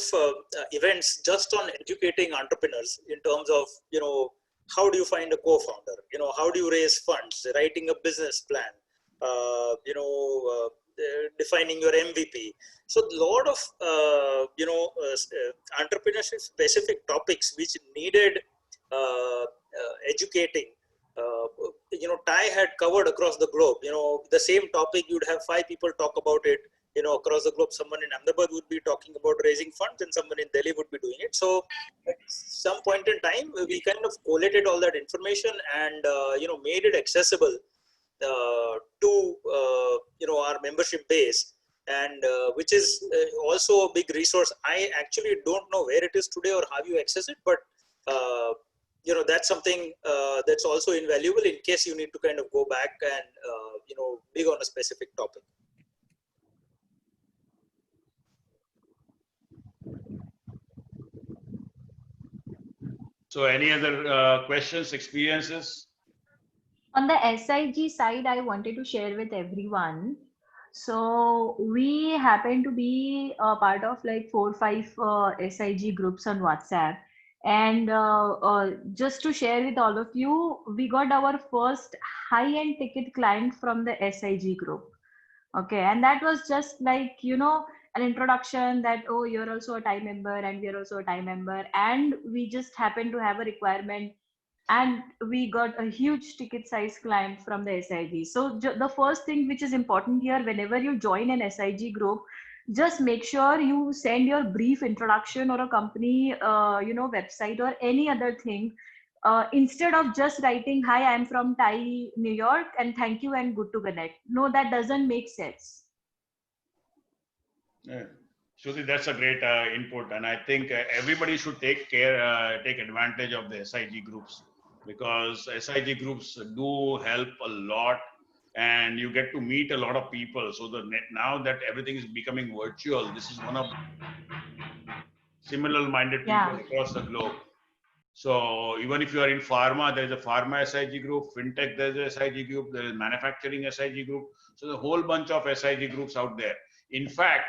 events just on educating entrepreneurs in terms of how do you find a co-founder, how do you raise funds, writing a business plan, defining your MVP. So a lot of entrepreneurship specific topics which needed educating. TiE had covered across the globe. The same topic, you'd have 5 people talk about it. Across the globe, someone in Ahmedabad would be talking about raising funds, and someone in Delhi would be doing it. So at some point in time, we kind of collated all that information and made it accessible to our membership base, and which is also a big resource. I actually don't know where it is today or how you access it, but that's something that's also invaluable in case you need to kind of go back and dig on a specific topic. So any other questions, experiences? On the SIG side, I wanted to share with everyone. So we happen to be a part of like 4 or 5 SIG groups on WhatsApp. And just to share with all of you, we got our first high-end ticket client from the SIG group. Okay, and that was just like, an introduction that, oh, you're also a TiE member and we're also a TiE member. And we just happened to have a requirement, and we got a huge ticket size client from the SIG. So the first thing which is important here, whenever you join an SIG group, just make sure you send your brief introduction or a company, website or any other thing. Instead of just writing, hi, I'm from TiE New York and thank you and good to connect. No, that doesn't make sense. Yeah. Shruti, that's a great input, and I think everybody should take advantage of the SIG groups, because SIG groups do help a lot, and you get to meet a lot of people. So now that everything is becoming virtual, this is one of similar-minded people across the globe. So even if you are in pharma, there is a pharma SIG group, fintech, there is a SIG group, there is manufacturing SIG group. So the whole bunch of SIG groups out there. In fact,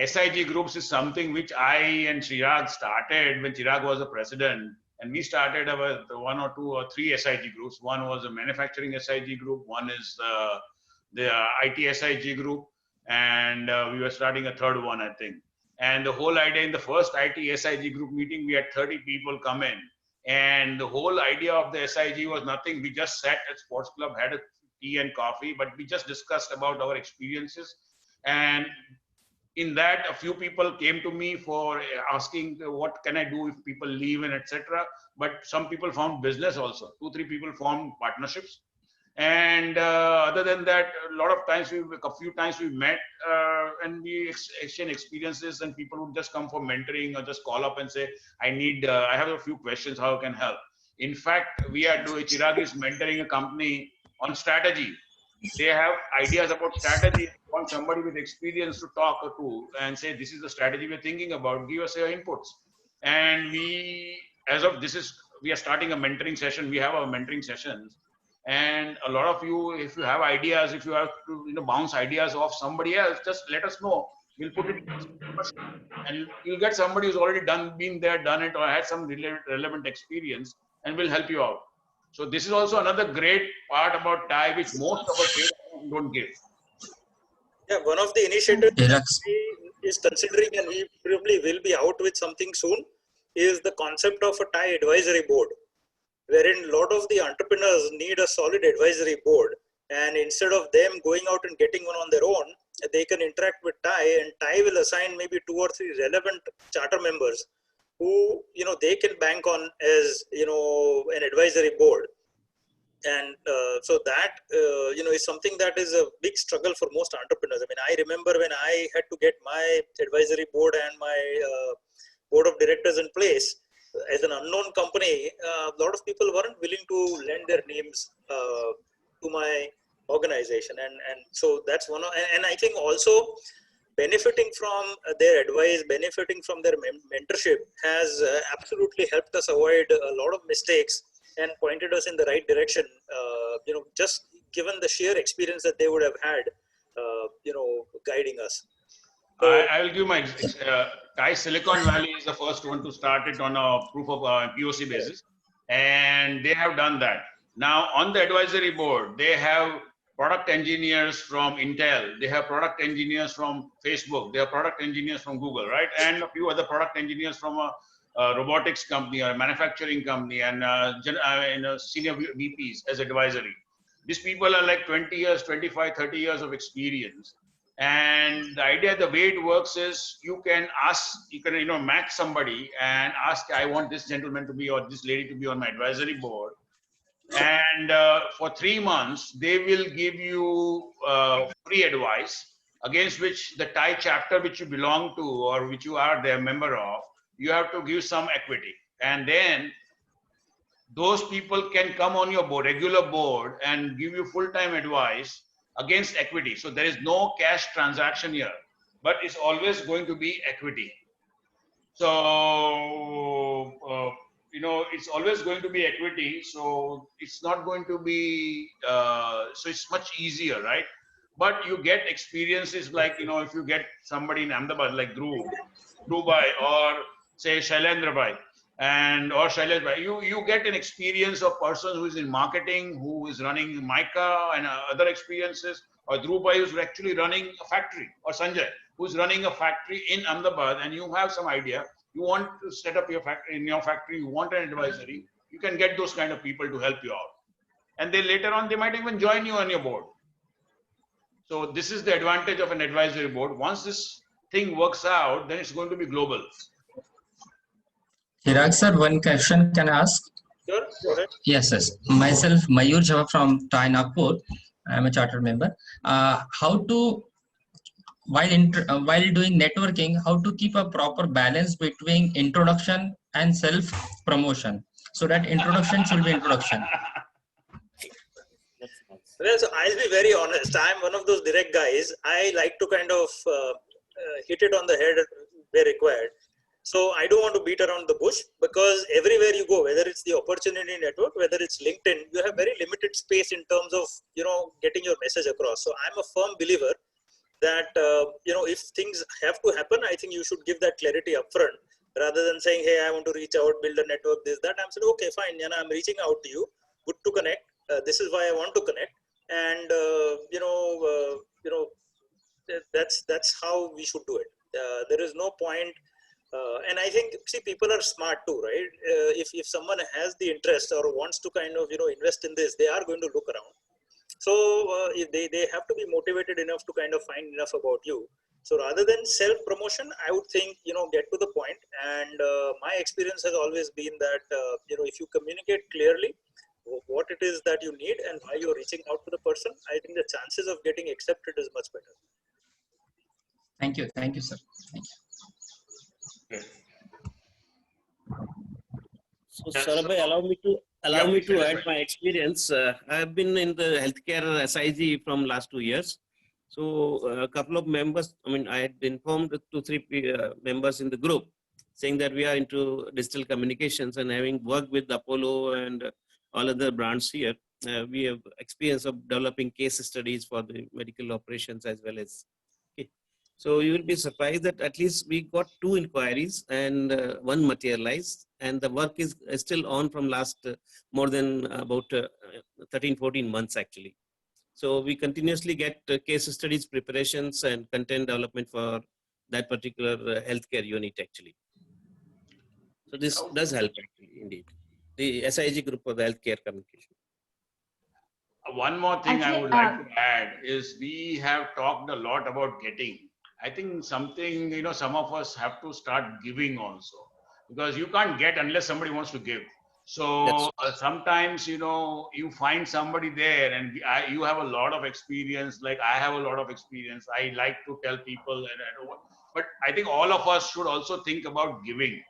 SIG groups is something which I and Chirag started when Chirag was the president, and we started our 1 or 2 or 3 SIG groups. One was a manufacturing SIG group, one is the IT SIG group, and we were starting a third one, I think. And the whole idea in the first IT SIG group meeting, we had 30 people come in, and the whole idea of the SIG was nothing. We just sat at sports club, had a tea and coffee, but we just discussed about our experiences. And in that, a few people came to me for asking what can I do if people leave and etc. But some people found business also. 2-3 people formed partnerships. And other than that, a few times we met and we exchange experiences, and people would just come for mentoring or just call up and say, I have a few questions, how I can help. In fact, Chirag is mentoring a company on strategy. They have ideas about strategy, want somebody with experience to talk to and say, this is the strategy we're thinking about, give us your inputs. And we are starting a mentoring session. We have our mentoring sessions. And a lot of you, if you have ideas, if you have to bounce ideas off somebody else, just let us know. We'll put it in and you'll get somebody who's already been there, done it, or had some relevant experience, and we'll help you out. So this is also another great part about TiE, which most of us don't give. Yeah, one of the initiatives is considering, and we probably will be out with something soon, is the concept of a TiE advisory board, wherein a lot of the entrepreneurs need a solid advisory board. And instead of them going out and getting one on their own, they can interact with TiE, and TiE will assign maybe 2 or 3 relevant charter members who they can bank on as an advisory board. And so that is something that is a big struggle for most entrepreneurs. I mean, I remember when I had to get my advisory board and my board of directors in place as an unknown company. A lot of people weren't willing to lend their names to my organization, and so that's one of, and I think also benefiting from their advice, benefiting from their mentorship has absolutely helped us avoid a lot of mistakes and pointed us in the right direction, just given the sheer experience that they would have had, guiding us. So, I will give my TiE Silicon Valley is the first one to start it on a proof of POC basis, and they have done that. Now on the advisory board, they have product engineers from Intel, they have product engineers from Facebook, they have product engineers from Google, right, and a few other product engineers from a robotics company or a manufacturing company, and senior VPs as advisory. These people are like 20 years, 25, 30 years of experience. And the idea, the way it works is you can match somebody and ask, I want this gentleman to be or this lady to be on my advisory board. And for 3 months, they will give you free advice against which the TiE chapter which you belong to or which you are their member of, you have to give some equity. And then those people can come on your board, regular board, and give you full-time advice against equity. So there is no cash transaction here, but it's always going to be equity. So, it's always going to be equity. So it's not going to be, so it's much easier, right? But you get experiences like, if you get somebody in Ahmedabad like Dhruv Bhai or say Shailendra Bhai, or Shailesh Bhai, you get an experience of person who is in marketing, who is running Mica and other experiences, or Dhruv Bhai who's actually running a factory, or Sanjay who's running a factory in Ahmedabad, and you have some idea, you want to set up your factory, you want an advisory, you can get those kind of people to help you out. And then later on, they might even join you on your board. So this is the advantage of an advisory board. Once this thing works out, then it's going to be global. Chirag sir, one question can I ask? Sure, go ahead. Yes, yes. Myself, Mayur Jha from TiE Nagpur. I am a chartered member. How to, while doing networking, how to keep a proper balance between introduction and self-promotion, so that introduction should be introduction. Well, so I'll be very honest. I'm one of those direct guys. I like to kind of hit it on the head where required. So I don't want to beat around the bush, because everywhere you go, whether it's the opportunity network, whether it's LinkedIn, you have very limited space in terms of, getting your message across. So I'm a firm believer that, if things have to happen, I think you should give that clarity upfront rather than saying, hey, I want to reach out, build a network, this, that. I'm saying, okay, fine. I'm reaching out to you. Good to connect. This is why I want to connect. And, that's how we should do it. There is no point. And I think, people are smart too, right? If someone has the interest or wants to kind of, invest in this, they are going to look around. So they have to be motivated enough to kind of find enough about you. So rather than self-promotion, I would think, get to the point. And my experience has always been that, if you communicate clearly what it is that you need and why you're reaching out to the person, I think the chances of getting accepted is much better. Thank you. Thank you, sir. Thank you. So, Saurabh, allow me to add my experience. I have been in the healthcare SIG from last 2 years. So, a couple of members, I had informed 2-3 members in the group saying that we are into digital communications, and having worked with Apollo and all other brands here, we have experience of developing case studies for the medical operations as well as. So you will be surprised that at least we got 2 inquiries and 1 materialized, and the work is still on from last more than about 13-14 months actually. So we continuously get case studies, preparations, and content development for that particular healthcare unit actually. So this does help actually, indeed. The SIG group for the healthcare communication. One more thing I would like to add is we have talked a lot about getting. I think something, some of us have to start giving also, because you can't get unless somebody wants to give. So sometimes, you find somebody there and you have a lot of experience, like I have a lot of experience. I like to tell people, but I think all of us should also think about giving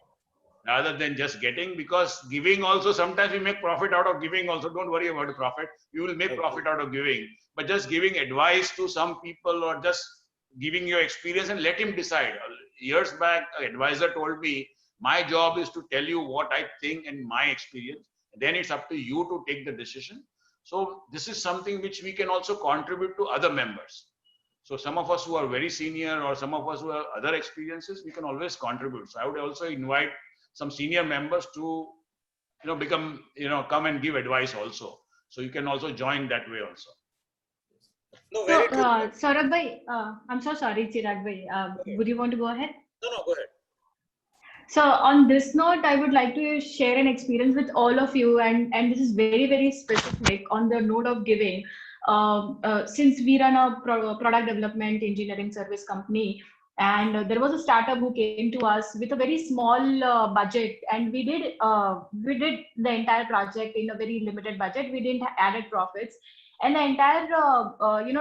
rather than just getting, because giving also, sometimes we make profit out of giving also. Don't worry about the profit. You will make profit out of giving, but just giving advice to some people or just giving your experience and let him decide. Years back, an advisor told me, my job is to tell you what I think and my experience. Then it's up to you to take the decision. So this is something which we can also contribute to other members. So some of us who are very senior or some of us who have other experiences, we can always contribute. So I would also invite some senior members to, come and give advice also. So you can also join that way also. No, So, very true. Saurabh bhai, I'm so sorry, Chirag bhai. Would you want to go ahead? No, go ahead. So on this note, I would like to share an experience with all of you, and this is very, very specific on the note of giving. Since we run a product development engineering service company, and there was a startup who came to us with a very small budget, and we did the entire project in a very limited budget. We didn't added profits, and the entire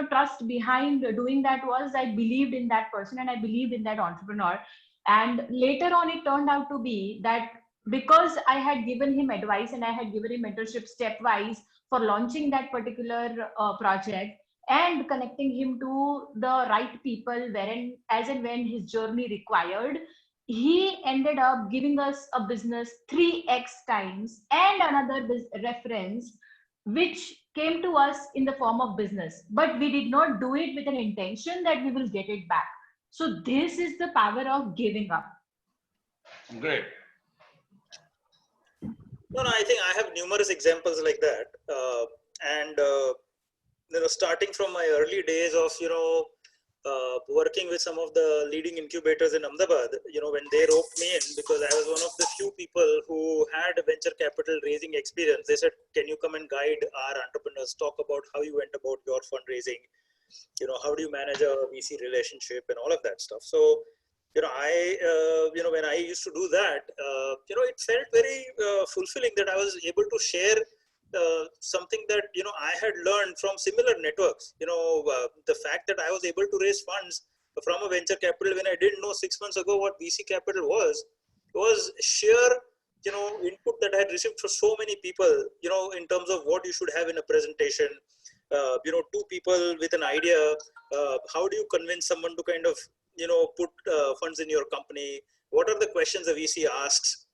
trust behind doing that was I believed in that person and I believed in that entrepreneur. And later on, it turned out to be that because I had given him advice and I had given him mentorship stepwise for launching that particular project and connecting him to the right people wherein, as and when his journey required, he ended up giving us a business 3x times and another reference, which came to us in the form of business. But we did not do it with an intention that we will get it back. So this is the power of giving up. Great. No, I think I have numerous examples like that. Starting from my early days of, working with some of the leading incubators in Ahmedabad, when they roped me in, because I was one of the few people who had venture capital raising experience, they said, can you come and guide our entrepreneurs, talk about how you went about your fundraising, how do you manage a VC relationship and all of that stuff. So, when I used to do that, it felt very fulfilling that I was able to share something that, I had learned from similar networks. The fact that I was able to raise funds from a venture capital when I didn't know 6 months ago what VC capital was sheer, input that I had received from so many people, in terms of what you should have in a presentation. Two people with an idea, how do you convince someone to kind of, put funds in your company? What are the questions a VC asks?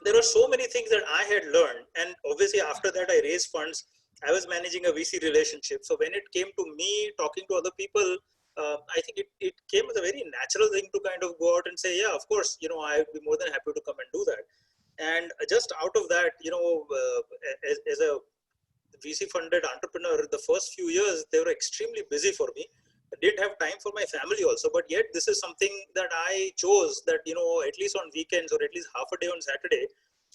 There are so many things that I had learned. And obviously after that, I raised funds. I was managing a VC relationship. So when it came to me talking to other people, I think it came as a very natural thing to kind of go out and say, yeah, of course, I'd be more than happy to come and do that. And just out of that, as a VC funded entrepreneur, the first few years, they were extremely busy for me. I didn't have time for my family also, but yet this is something that I chose that, at least on weekends or at least half a day on Saturday,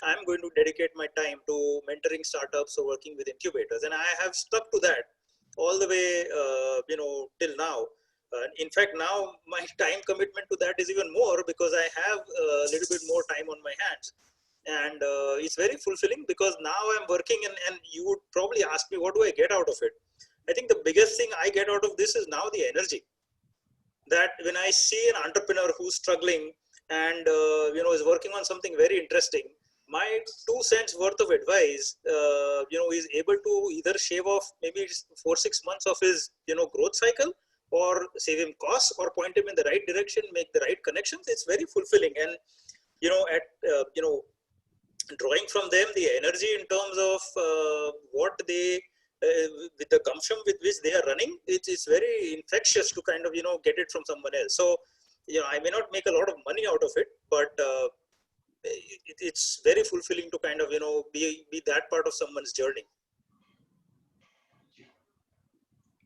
I'm going to dedicate my time to mentoring startups or working with incubators. And I have stuck to that all the way, till now. In fact, now my time commitment to that is even more because I have a little bit more time on my hands. And it's very fulfilling because now I'm working and you would probably ask me, what do I get out of it? I think the biggest thing I get out of this is now the energy. That when I see an entrepreneur who's struggling and is working on something very interesting, my 2 cents worth of advice, is able to either shave off maybe 4-6 months of his growth cycle, or save him costs, or point him in the right direction, make the right connections. It's very fulfilling, and drawing from them the energy in terms of what they. With the gumption with which they are running, it's very infectious to kind of get it from someone else. So I may not make a lot of money out of it, but it's very fulfilling to kind of be that part of someone's journey.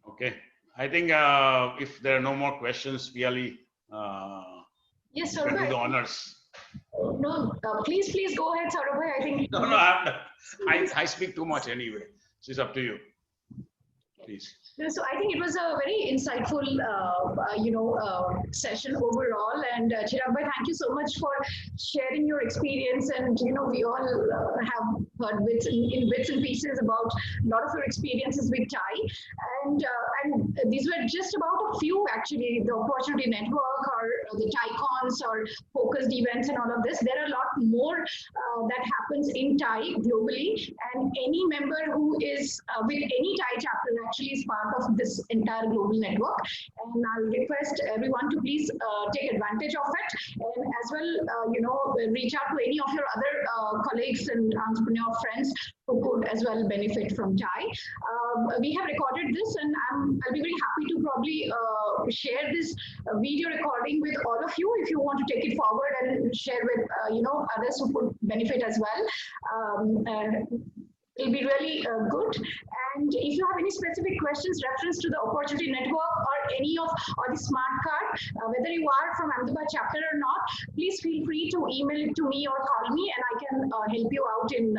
Okay, I think if there are no more questions, Piali, Yes, you can do the Saurabh. honors. No, please go ahead, Saurabh. I think. No, I speak too much anyway. So it's up to you. please. So I think it was a very insightful, session overall. And Chirag bhai, thank you so much for sharing your experience. And we all have heard in bits and pieces about a lot of your experiences with TiE. And these were just about a few, actually, the Opportunity Network or the TiEcons or focused events and all of this. There are a lot more that happens in TiE globally. And any member who is with any TiE chapter actually is part of this entire global network, and I'll request everyone to please take advantage of it, and as well reach out to any of your other colleagues and entrepreneur friends who could as well benefit from TiE. We have recorded this, and I'll be very happy to probably share this video recording with all of you if you want to take it forward and share with others who could benefit as well. It'll be really good. And if you have any specific questions reference to the Opportunity Network or any of or the Smart Card, whether you are from Ahmedabad chapter or not, please feel free to email it to me or call me, and I can help you out in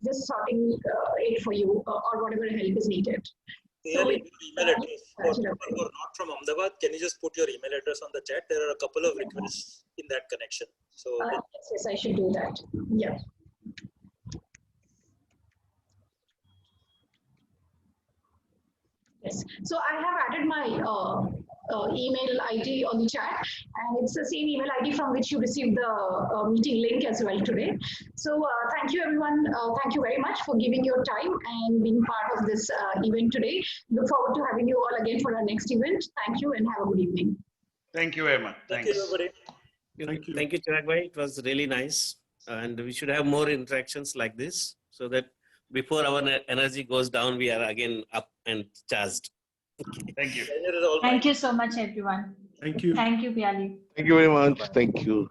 just sorting it for you or whatever help is needed. So email address. For people who are not from Ahmedabad, can you just put your email address on the chat? There are a couple of requests in that connection. So yes, I should do that. Yeah. Yes, so I have added my email ID on the chat, and it's the same email ID from which you received the meeting link as well today. So thank you everyone. Thank you very much for giving your time and being part of this event today. Look forward to having you all again for our next event. Thank you and have a good evening. Thank you very much. thank you, everybody. Thank you, Chirag bhai. It was really nice. And we should have more interactions like this so that before our energy goes down, we are again up and charged. Thank you. Thank you so much, everyone. Thank you. Thank you, Piali. Thank you very much. Thank you.